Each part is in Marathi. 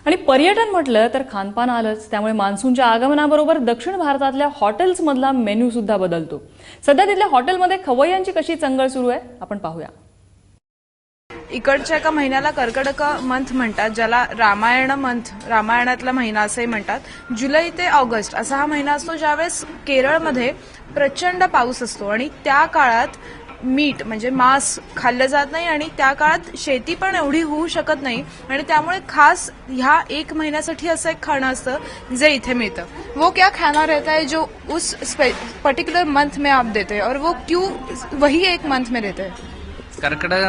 आणि पर्यटन म्हटलं तर खानपान आलंच. त्यामुळे मान्सूनच्या आगमनाबरोबर दक्षिण भारतातल्या हॉटेल्समधला मेन्यू सुद्धा बदलतो. सध्या तिथल्या हॉटेलमध्ये खवय्यांची कशी चंगळ सुरू आहे आपण पाहूया. इकडच्या एका महिन्याला कर्कटक मंथ म्हणतात, ज्याला रामायण मंथ, रामायणातला महिना असंही म्हणतात. जुलै ते ऑगस्ट असा हा महिना असतो, ज्यावेळेस केरळमध्ये प्रचंड पाऊस असतो आणि त्या काळात मीठ म्हणजे मांस खाल्लं जात नाही आणि त्या काळात शेती पण एवढी होऊ शकत नाही आणि त्यामुळे खास ह्या एक महिन्यासाठी असं एक खाणं असतं जे इथे मिळतं. वो क्या खाना रहता है जो उस पर्टिकुलर मंथ में आप देते हैं और वो क्यों वही एक मंथ में देते हैं? कर्कटक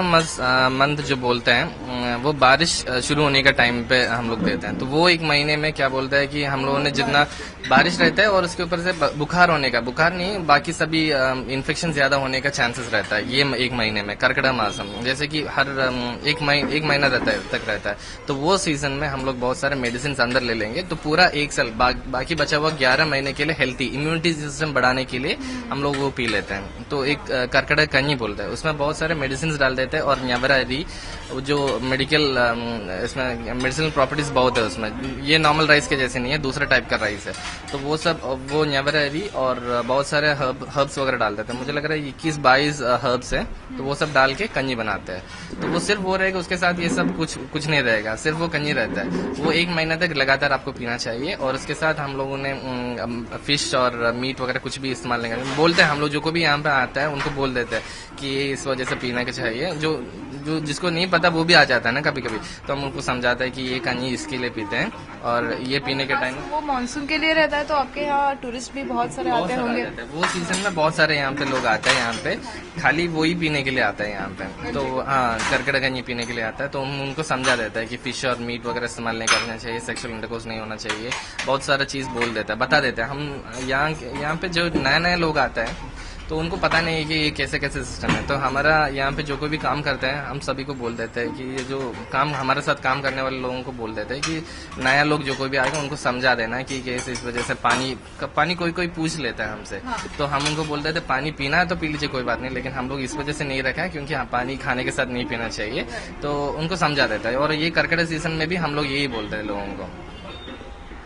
मंथ जो बोलते हैं वो बारिश शुरू होने का टाइम पे हम लोग देते हैं। तो वो एक महीने में क्या बोलता है कि हम लोगों ने जितना बारिश रहता है और उसके ऊपर से बुखार होने का, बुखार नहीं बाकी सभी इन्फेक्शन ज्यादा होने का चांसेस रहता है ये एक महीने में कर्कटक मासम, जैसे कि हर एक महीना रहता है। तो वो सीजन में हम लोग बहुत सारे मेडिसिन अंदर ले लेंगे तो पूरा एक साल बाकी बचा हुआ 11 महीने के लिए हेल्थी इम्यूनिटी सिस्टम बढ़ाने के लिए हम लोग वो पी लेते हैं। तो एक कर्कटक कंजी बोलता है, उसमें बहुत सारे मेडिसिन डाल देते हैं और न्यावरारी जो मेडिकल इसमें मेडिसिनल प्रॉपर्टीज बहुत है उसमें, ये नॉर्मल राइस के जैसे नहीं है, दूसरा टाइप का राइस है। तो वो सब वो न्यावरारी और बहुत सारे हर्ब्स वगैरह डाल देते हैं। मुझे लग रहा है 21-22 हर्ब्स है, तो वो सब डाल के कंजी बनाते हैं। तो वो सिर्फ वो रहेगा, उसके साथ ये सब कुछ नहीं रहेगा, सिर्फ वो कंजी रहता है। वो एक महीना तक लगातार आपको पीना चाहिए और उसके साथ हम लोगों ने फिश और मीट वगैरह कुछ भी इस्तेमाल नहीं करते। बोलते हैं हम लोग, जो को भी यहाँ पे आता है उनको बोल देते हैं कि ये इस वजह से पीना चाहिए। जो जिसको नहीं पता वो भी आ जाता है ना कभी कभी, तो हम उनको समझाते हैं कि ये कंजी इसके लिए पीते हैं और ये पीने के टाइम वो मानसून के लिए रहता है। तो आपके यहाँ टूरिस्ट भी बहुत सारे आते होंगे। वो सीजन में बहुत सारे यहाँ पे लोग आते हैं, यहाँ पे खाली वो ही पीने के लिए आता है यहाँ पे। तो हाँ, कर्कटक कंजी पीने के लिए आता है। तो हम उनको समझा देता है कि फिश और मीट वगैरह इस्तेमाल नहीं करना चाहिए, सेक्सुअल इंटरकोर्स नहीं होना चाहिए, बहुत सारा चीज बोल देता है, बता देते हैं। हम यहाँ पे जो नए लोग आता है तो उनको पता नहीं है कि ये कैसे कैसे सिस्टम है। तो हमारा यहाँ पे जो कोई भी काम करते हैं हम सभी को बोल देते हैं कि ये जो काम हमारे साथ काम करने वाले लोगों को बोल देते हैं कि नया लोग जो कोई भी आएगा उनको समझा देना कि कैसे इस वजह से पानी कोई पूछ लेता है हमसे। हाँ। तो हम उनको बोल देते पानी पीना है तो पी लीजिए, कोई बात नहीं, लेकिन हम लोग इस वजह से नहीं रखा है क्योंकि हाँ, पानी खाने के साथ नहीं पीना चाहिए। तो उनको समझा देता है और ये कर्कटक सीजन में भी हम लोग यही बोलते हैं लोगों को।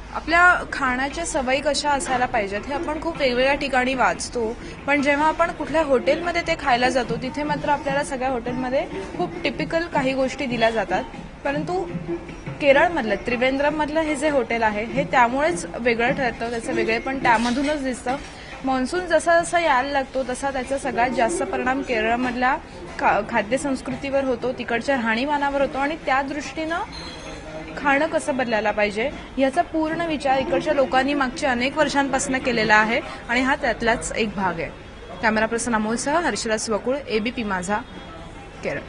आपल्या खाण्याच्या सवयी कशा असायला पाहिजेत हे आपण खूप वेगवेगळ्या ठिकाणी वाचतो, पण जेव्हा आपण कुठल्या हॉटेलमध्ये ते खायला जातो तिथे मात्र आपल्याला सगळ्या हॉटेलमध्ये खूप टिपिकल काही गोष्टी दिल्या जातात. परंतु केरळमधलं त्रिवेंद्रममधलं हे जे हॉटेल आहे हे त्यामुळेच वेगळं ठरतं, त्याचं वेगळे पण त्यामधूनच दिसतं. मान्सून जसा जसा यायला लागतो तसा त्याचा सगळ्यात जास्त परिणाम केरळमधल्या खाद्य संस्कृतीवर होतो, तिकडच्या राहणीमानावर होतो आणि त्या दृष्टीनं खाणं कसं बदलायला पाहिजे याचा पूर्ण विचार इकडच्या लोकांनी मागच्या अनेक वर्षांपासून केलेला आहे आणि हा त्यातलाच एक भाग आहे. कॅमेरा पर्सन अमोलसह हर्षराज वकुळ, एबीपी माझा, केरळ.